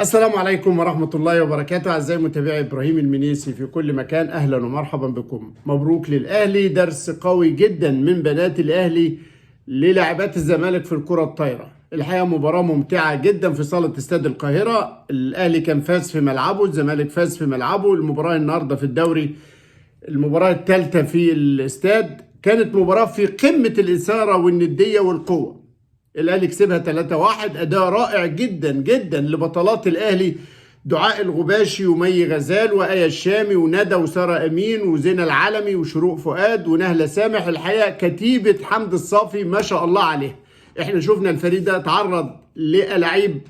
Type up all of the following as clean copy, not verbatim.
السلام عليكم ورحمة الله وبركاته. أعزائي متابعي إبراهيم المنيسي في كل مكان، أهلا ومرحبا بكم. مبروك للأهلي، درس قوي جدا من بنات الأهلي للاعبات الزمالك في الكرة الطايرة. الحقيقة مباراة ممتعة جدا في صالة استاد القاهرة. الأهلي كان فاز في ملعبه، الزمالك فاز في ملعبه. المباراة النهاردة في الدوري المباراة الثالثة في الاستاد، كانت مباراة في قمة الإثارة والندية والقوة. الاهلي كسبها 3-1، اداء رائع جدا جدا لبطلات الاهلي: دعاء الغباشي ومي غزال وآية الشامي وندى وسارة امين وزينة العالمي وشروق فؤاد ونهلة سامح. الحقيقه كتيبه حمد الصافي ما شاء الله عليه. احنا شفنا الفريق ده اتعرض لألاعيب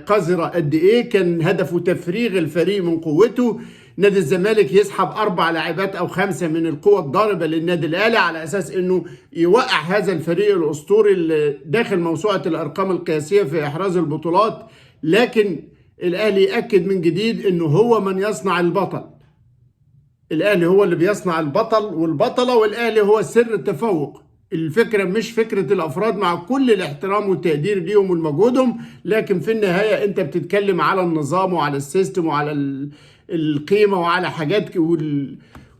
قذرة قد ايه، كان هدفه تفريغ الفريق من قوته. نادي الزمالك يسحب 4 لاعبات او 5 من القوة الضاربة للنادي الاهلي على اساس انه يوقع هذا الفريق الاسطوري اللي داخل موسوعة الارقام القياسية في احراز البطولات. لكن الاهلي يأكد من جديد انه هو من يصنع البطل. الاهلي هو اللي بيصنع البطل والبطلة، والاهلي هو سر التفوق. الفكرة مش فكرة الافراد، مع كل الاحترام والتقدير ليهم ومجهودهم، لكن في النهاية انت بتتكلم على النظام وعلى السيستم وعلى القيمة وعلى حاجات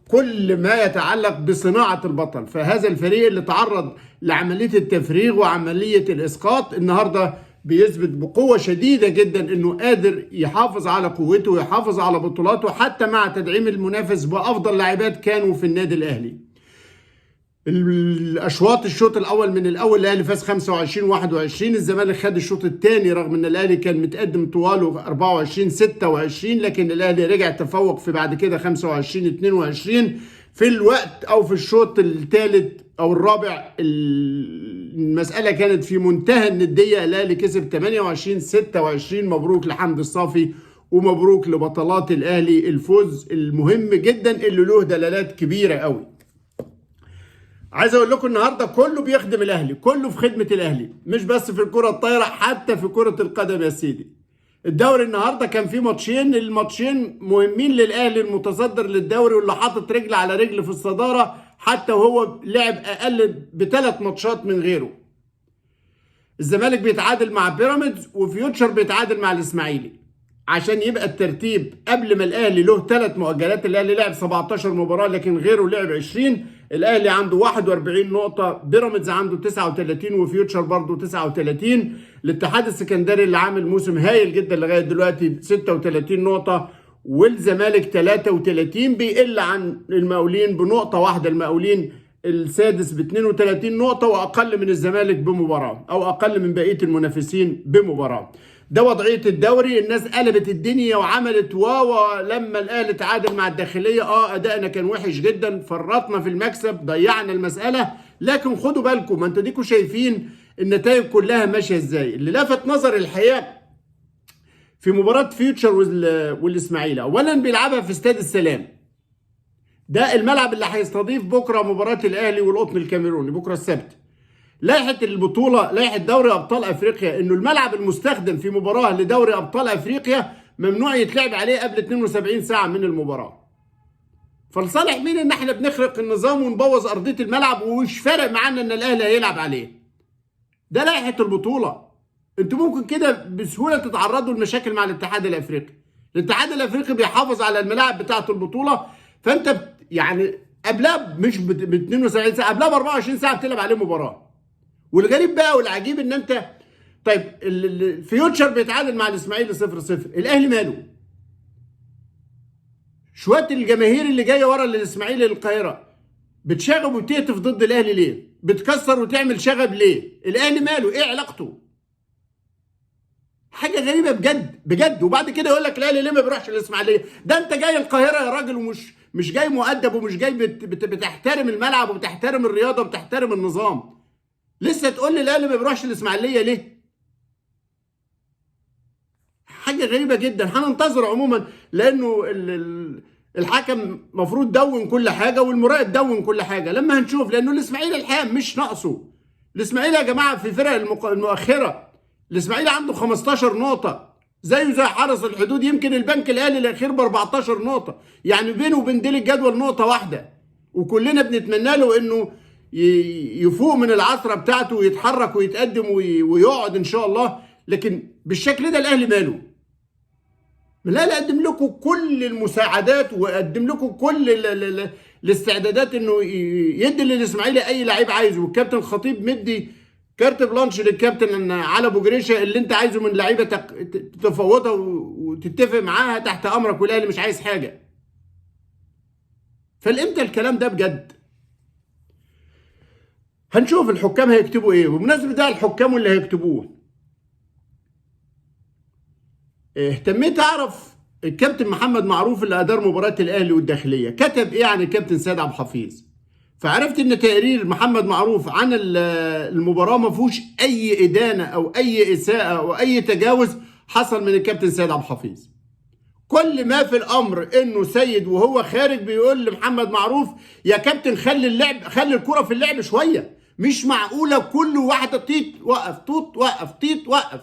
كل ما يتعلق بصناعة البطل. فهذا الفريق اللي تعرض لعملية التفريغ وعملية الإسقاط النهاردة بيثبت بقوة شديدة جدا انه قادر يحافظ على قوته ويحافظ علعلى بطولاته، حتى مع تدعيم المنافس بأفضل لاعبات كانوا في النادي الأهلي. الاشواط، الشوط الاول من الاول الاهلي فاز 25-21، الزمالك خد الشوط الثاني رغم ان الاهلي كان متقدم طواله 24-26، لكن الاهلي رجع تفوق في بعد كده 25-22 في الوقت او في الشوط الثالث او الرابع. المساله كانت في منتهى النديه، الاهلي كسب 28-26. مبروك لحمد الصافي ومبروك لبطلات الاهلي الفوز المهم جدا اللي له دلالات كبيره قوي. عايز اقول لكم النهارده كله بيخدم الاهلي، كله في خدمه الاهلي، مش بس في الكره الطايره، حتى في كره القدم يا سيدي. الدوري النهارده كان فيه ماتشين، الماتشين مهمين للاهلي المتصدر للدوري واللي حاطط رجل على رجل في الصداره، حتى وهو لعب اقل ب3 ماتشات من غيره. الزمالك بيتعادل مع بيراميدز وفيوتشر بيتعادل مع الاسماعيلي عشان يبقى الترتيب قبل ما الاهلي له 3 مؤجلات. الاهلي لعب 17 مباراه لكن غيره لعب 20. الاهلي عنده 41 نقطه، بيراميدز عنده 39 وفيوتشر برضه 39. الاتحاد السكندري اللي عامل موسم هايل جدا لغايه دلوقتي 36 نقطه، والزمالك 33 بيقل عن المقاولين بنقطه واحده. المقاولين السادس ب 32 نقطه واقل من الزمالك بمباراه، او اقل من بقيه المنافسين بمباراه. ده وضعيه الدوري. الناس قلبت الدنيا وعملت واوا لما الاهلي تعادل مع الداخليه. ادائنا كان وحش جدا، فرطنا في المكسب، ضيعنا المساله. لكن خدوا بالكم، ما انتوا ديكوا شايفين النتائج كلها ماشيه ازاي. اللي لفت نظر الحقيقه في مباراه فيوتشر والاسماعيلي، اولا بيلعبها في استاد السلام، ده الملعب اللي هيستضيف بكره مباراه الاهلي والقطن الكاميروني بكره السبت. لائحة البطولة، لائحة دوري أبطال أفريقيا، إنه الملعب المستخدم في مباراة لدوري أبطال أفريقيا ممنوع يتلعب عليه قبل 72 ساعة من المباراة. فلصالح مين إن إحنا بنخرق النظام ونبوظ أرضية الملعب ومش فارق معانا إن الأهلي هيلعب عليه؟ ده لائحة البطولة. أنتوا ممكن كده بسهولة تتعرضوا لمشاكل مع الاتحاد الأفريقي. الاتحاد الأفريقي بيحافظ على الملاعب بتاعة البطولة، فأنت يعني قبلها مش ب 72 ساعة، قبلها ب 24 ساعة بتلعب عليه مباراة. والغريب بقى والعجيب ان انت طيب فيوتشر بيتعادل مع الاسماعيلي 0-0، الاهلي ماله؟ شويه الجماهير اللي جايه ورا الاسماعيلي للقاهره بتشاغب وتهتف ضد الاهلي ليه؟ بتكسر وتعمل شغب ليه؟ الاهلي ماله؟ ايه علاقته؟ حاجه غريبه بجد بجد. وبعد كده يقول لك الاهلي ليه ما بيروحش الاسماعيليه؟ ده انت جاي القاهره يا راجل، ومش جاي مؤدب، ومش جاي بتحترم الملعب وبتحترم الرياضه وبتحترم النظام. لسه تقول لي الاهلي ما بيروحش الاسماعيليه ليه؟ حاجه غريبه جدا. هننتظر عموما، لانه الحكم المفروض دون كل حاجه والمراقب دون كل حاجه لما هنشوف، لانه الاسماعيلي الحقيقه مش ناقصه. الاسماعيلي يا جماعه في فرق المؤخره، الاسماعيلي عنده 15 نقطه زيه زي حرس الحدود، يمكن البنك الاهلي الاخير ب 14 نقطه، يعني بينه وبين ديل الجدول نقطه واحده. وكلنا بنتمنى له انه يفوق من العثره بتاعته ويتحرك ويتقدم ويقعد ان شاء الله. لكن بالشكل ده الاهلي ماله؟ لا لا، قدم لكم كل المساعدات وقدم لكم كل الاستعدادات انه يدي للاسماعيلي اي لعيب عايزه، والكابتن الخطيب مدي كارت بلانش للكابتن علي ابو جريشه، اللي انت عايزه من لعيبه تفوضها وتتفق معاها تحت امرك، والاهلي مش عايز حاجه. فالامتى الكلام ده بجد؟ هنشوف الحكام هيكتبوا ايه. وبمناسبه ده الحكام واللي هيكتبوه، اهتميت اعرف الكابتن محمد معروف اللي ادار مباراه الاهلي والداخليه كتب ايه عن الكابتن سيد عبد الحفيظ. فعرفت ان تقرير محمد معروف عن المباراه ما فيهوش اي ادانه او اي اساءه او اي تجاوز حصل من الكابتن سيد عبد الحفيظ. كل ما في الامر انه سيد وهو خارج بيقول لمحمد معروف يا كابتن خلي اللعب، خلي الكره في اللعب شويه، مش معقوله كل واحده طيط وقف، طوط وقف، طيط وقف،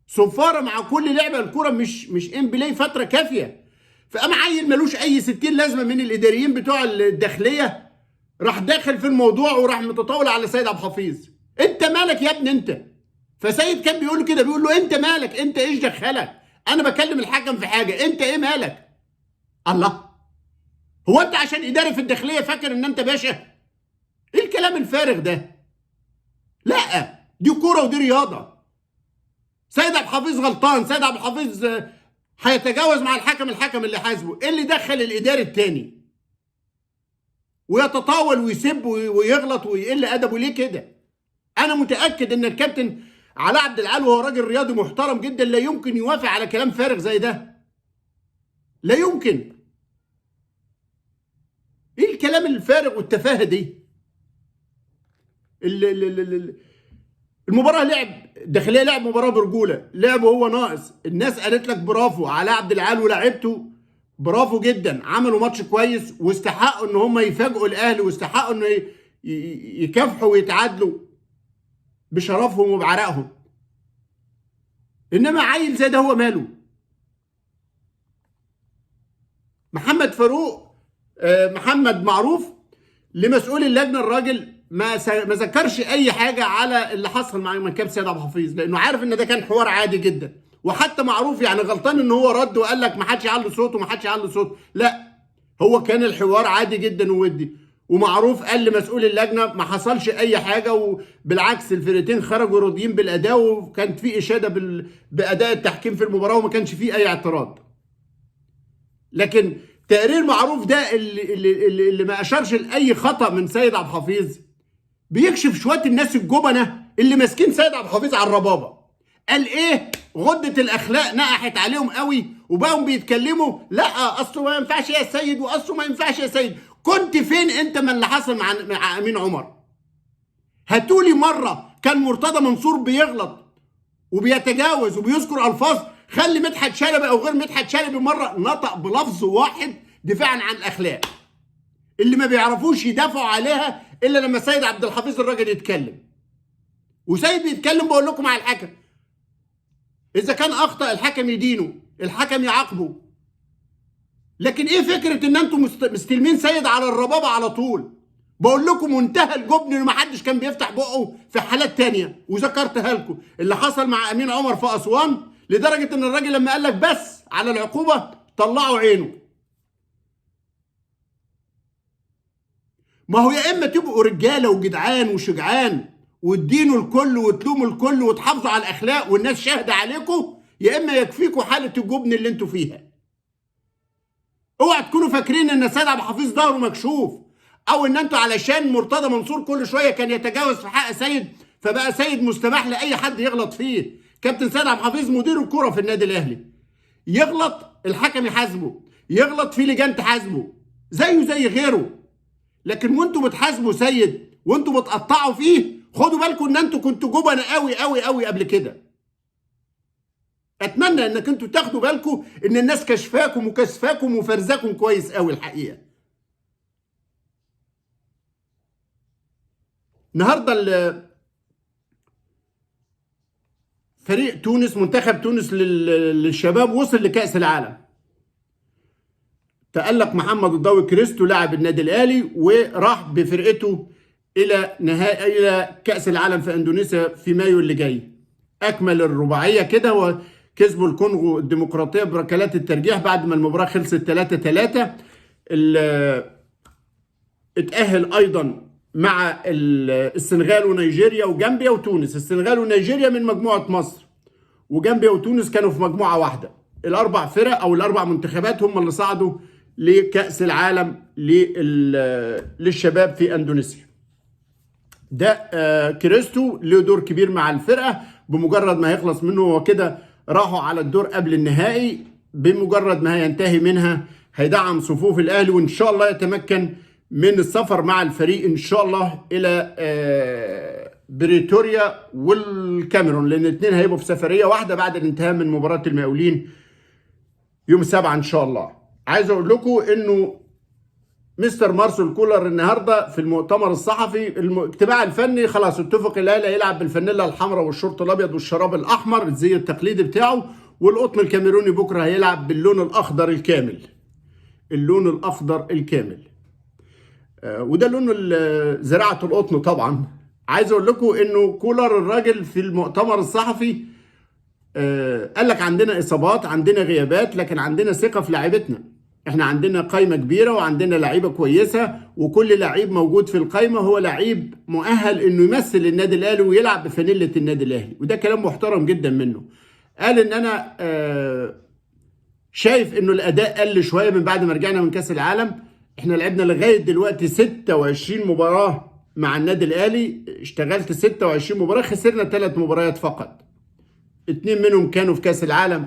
صفاره مع كل لعبه. الكره مش ان بلاي فتره كافيه. فقام عيل ملوش اي 60 لازمه من الاداريين بتوع الداخليه راح داخل في الموضوع وراح متطاول على سيد عبد الحفيظ. انت مالك يا ابني انت؟ فسيد كان بيقول له كده، بيقول له انت مالك؟ انت ايش دخلك؟ انا بكلم الحكم في حاجه، انت ايه مالك؟ الله، هو انت عشان اداري في الداخليه فاكر ان انت باشا؟ ايه الكلام الفارغ ده؟ لا، دي كوره ودي رياضه. سيد عبد الحفيظ غلطان، سيد عبد الحفيظ هيتجاوز مع الحكم اللي حاسبه. ايه اللي دخل الاداري التاني ويتطاول ويسب ويغلط ويقل ادبه ليه كده؟ انا متاكد ان الكابتن علاء عبد العال وهو راجل رياضي محترم جدا لا يمكن يوافق على كلام فارغ زي ده، لا يمكن. ايه الكلام الفارغ والتفاهه دي؟ المباراه لعب الداخليه، لعب مباراه برجوله، لعب وهو ناقص. الناس قالت لك برافو علاء عبد العال ولاعيبته، برافو جدا، عملوا ماتش كويس واستحقوا ان هم يفاجئوا الاهلي واستحقوا انه يكافحوا ويتعادلوا بشرفهم وبعرقهم. انما عيل زي ده هو ماله؟ محمد فاروق محمد معروف لمسؤول اللجنه، الراجل ما ذكرش اي حاجه على اللي حصل مع كابتن سيد عبد الحفيظ، لانه عارف ان ده كان حوار عادي جدا. وحتى معروف يعني غلطان ان هو رد وقال لك ما حدش يعلي صوته ما حدش يعلي صوته، لا، هو كان الحوار عادي جدا وودي. ومعروف قال لمسؤول اللجنه ما حصلش اي حاجه، وبالعكس الفرقتين خرجوا راضيين بالاداء، وكانت في اشاده باداء التحكيم في المباراه وما كانش فيه اي اعتراض. لكن تقرير معروف ده اللي ما اشارش لاي خطا من سيد عبد الحفيظ بيكشف شويه الناس الجبنه اللي ماسكين سيد عبد الحفيظ على الربابه. قال ايه؟ غده الاخلاق نقحت عليهم قوي وبقوا بيتكلموا لا اصله ما ينفعش يا سيد واصله ما ينفعش يا سيد. كنت فين انت من اللي حصل مع امين عمر؟ هاتولي مره كان مرتضى منصور بيغلط وبيتجاوز وبيذكر الفاظ خلي مدحت شلبي او غير مدحت شلبي مره نطق بلفظ واحد دفاعا عن الاخلاق اللي ما بيعرفوش يدافعوا عليها الا لما سيد عبد الحفيظ الراجل يتكلم. وسيد بيتكلم بقول لكم مع الحكم، اذا كان اخطا الحكم يدينه، الحكم يعاقبه. لكن ايه فكره ان انتم مستلمين سيد على الربابه على طول؟ بقول لكم منتهى الجبن اللي ما حدش كان بيفتح بقه في حالات تانية، وذكرتها لكم اللي حصل مع امين عمر في اسوان، لدرجه ان الراجل لما قال لك بس على العقوبه طلعوا عينه. ما هو يا اما تبقوا رجاله وجدعان وشجعان وتدينوا الكل وتلوموا الكل وتحافظوا على الاخلاق والناس شاهده عليكم، يا اما يكفيكوا حاله الجبن اللي انتوا فيها. اوعى تكونوا فاكرين ان سيد عبد الحفيظ ظهره مكشوف، او ان انتوا علشان مرتضى منصور كل شويه كان يتجاوز في حق سيد فبقى سيد مستباح لاي حد يغلط فيه. كابتن سيد عبد الحفيظ مدير الكره في النادي الاهلي، يغلط الحكم يحاسبه، يغلط في لجان تحاسبه زيه زي غيره. لكن وانتوا بتحاسبوا سيد وانتوا بتقطعوا فيه، خدوا بالكم ان انتوا كنتوا جبنة قوي قوي قوي قبل كده. اتمنى انك انتوا تاخدوا بالكم ان الناس كشفاكم وكشفاكم وفرزاكم كويس قوي الحقيقه. النهارده فريق تونس، منتخب تونس للشباب وصل لكأس العالم. تألق محمد الضوي كريستو لاعب النادي الاهلي وراح بفرقته الى كأس العالم في اندونيسيا في مايو اللي جاي. اكمل الرباعيه كده كسبوا الكونغو الديمقراطيه بركلات الترجيح بعد ما المباراه خلصت 3-3. اتأهل ايضا مع السنغال ونيجيريا وجامبيا وتونس. السنغال ونيجيريا من مجموعه مصر، وجامبيا وتونس كانوا في مجموعه واحده. الاربع فرق او الاربع منتخبات هم اللي صعدوا لكأس العالم للشباب في اندونيسيا. ده كريستو له دور كبير مع الفرقه. بمجرد ما هيخلص منه هو كده راحوا على الدور قبل النهائي. بمجرد ما هينتهي منها هيدعم صفوف الاهلي، وان شاء الله يتمكن من السفر مع الفريق ان شاء الله الى بريتوريا والكاميرون، لان الاثنين هيبقوا في سفريه واحده بعد الانتهاء من مباراه المقاولين يوم 7 ان شاء الله. عايز اقول لكم انه مستر مارسيل كولر النهارده في المؤتمر الصحفي الاجتماع الفني خلاص اتفق الاهلي هيلعب بالفانيلا الحمراء والشورت الابيض والشراب الاحمر الزي التقليدي بتاعه، والقطن الكاميروني بكره هيلعب باللون الاخضر الكامل. اللون الاخضر الكامل وده لون زراعه القطن طبعا. عايز اقول لكم انه كولر الراجل في المؤتمر الصحفي قال لك عندنا اصابات، عندنا غيابات، لكن عندنا ثقه في لاعيبتنا. احنا عندنا قايمه كبيره وعندنا لعيبه كويسه، وكل لعيب موجود في القايمه هو لعيب مؤهل انه يمثل النادي الاهلي ويلعب بفانيله النادي الاهلي، وده كلام محترم جدا منه. قال ان انا شايف انه الاداء قل شويه من بعد ما رجعنا من كاس العالم. احنا لعبنا لغايه دلوقتي 26 مباراه مع النادي الاهلي، اشتغلت 26 مباراه، خسرنا 3 مباريات فقط. 2 منهم كانوا في كاس العالم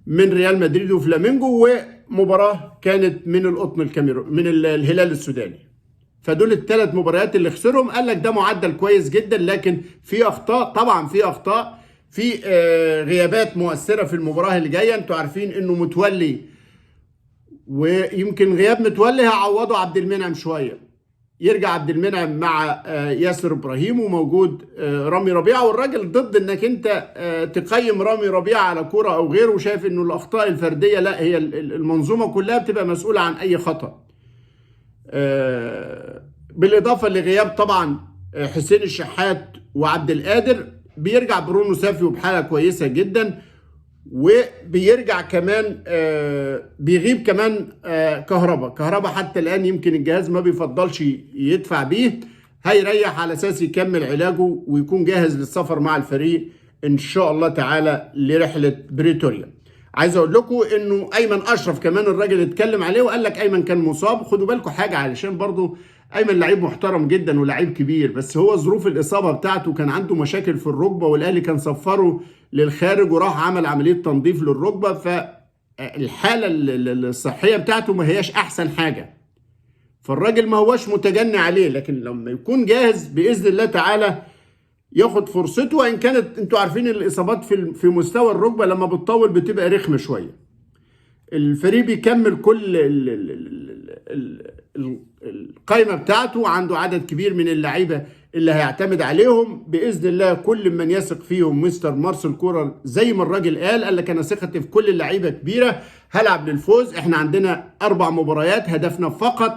من ريال مدريد وفلامينجو، ومباراه كانت من القطن الكاميروني من الهلال السوداني. فدول ال3 مباريات اللي خسرهم. قال لك ده معدل كويس جدا، لكن في اخطاء، طبعا في اخطاء، في غيابات مؤثره في المباراه اللي جايه. انتوا عارفين انه متولي، ويمكن غياب متولي هيعوضه عبد المنعم شويه. يرجع عبد المنعم مع ياسر ابراهيم، وموجود رامي ربيعه. والراجل ضد انك انت تقيم رامي ربيعه على كوره او غيره، وشايف انه الاخطاء الفرديه لا، هي المنظومه كلها بتبقى مسؤوله عن اي خطا. بالاضافه لغياب طبعا حسين الشحات وعبد القادر. بيرجع برونو سافيو بحاله كويسه جدا، وبيرجع كمان بيغيب كمان كهربا حتى الان يمكن الجهاز ما بيفضلش يدفع بيه. هيريح على اساس يكمل علاجه ويكون جاهز للسفر مع الفريق ان شاء الله تعالى لرحله بريتوريا. عايز اقول لكم انه ايمن اشرف كمان الراجل اتكلم عليه وقال لك ايمن كان مصاب. خدوا بالكم حاجه، علشان برضو ايمن لعيب محترم جدا ولاعيب كبير، بس هو ظروف الاصابه بتاعته كان عنده مشاكل في الركبه، والاهلي كان سفره للخارج وراح عمل عمليه تنظيف للركبه، فالحاله الصحيه بتاعته ما هياش احسن حاجه. فالراجل ما هوش متجني عليه، لكن لما يكون جاهز باذن الله تعالى ياخد فرصته. وان كانت انتوا عارفين الاصابات في مستوى الركبه لما بتطول بتبقى رخمه شويه. الفريق بيكمل كل القائمه بتاعته، عنده عدد كبير من اللعيبه اللي هيعتمد عليهم باذن الله. كل من يثق فيهم مستر مارسيل كولر، زي ما الراجل قال لك انا ثقتي في كل اللعيبه كبيره، هلعب للفوز. احنا عندنا 4 مباريات، هدفنا فقط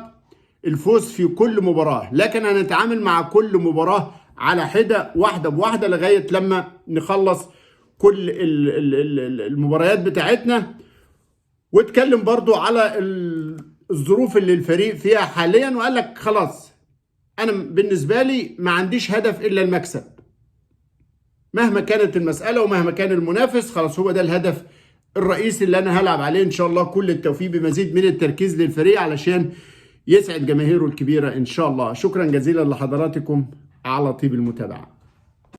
الفوز في كل مباراه، لكن هنتعامل مع كل مباراه على حده واحده بواحده لغايه لما نخلص كل المباريات بتاعتنا. واتكلم برضو على الظروف اللي الفريق فيها حاليا، وقال لك خلاص انا بالنسبه لي ما عنديش هدف الا المكسب مهما كانت المساله ومهما كان المنافس. خلاص هو ده الهدف الرئيسي اللي انا هلعب عليه ان شاء الله. كل التوفيق بمزيد من التركيز للفريق علشان يسعد جماهيره الكبيره ان شاء الله. شكرا جزيلا لحضراتكم على طيب المتابعه.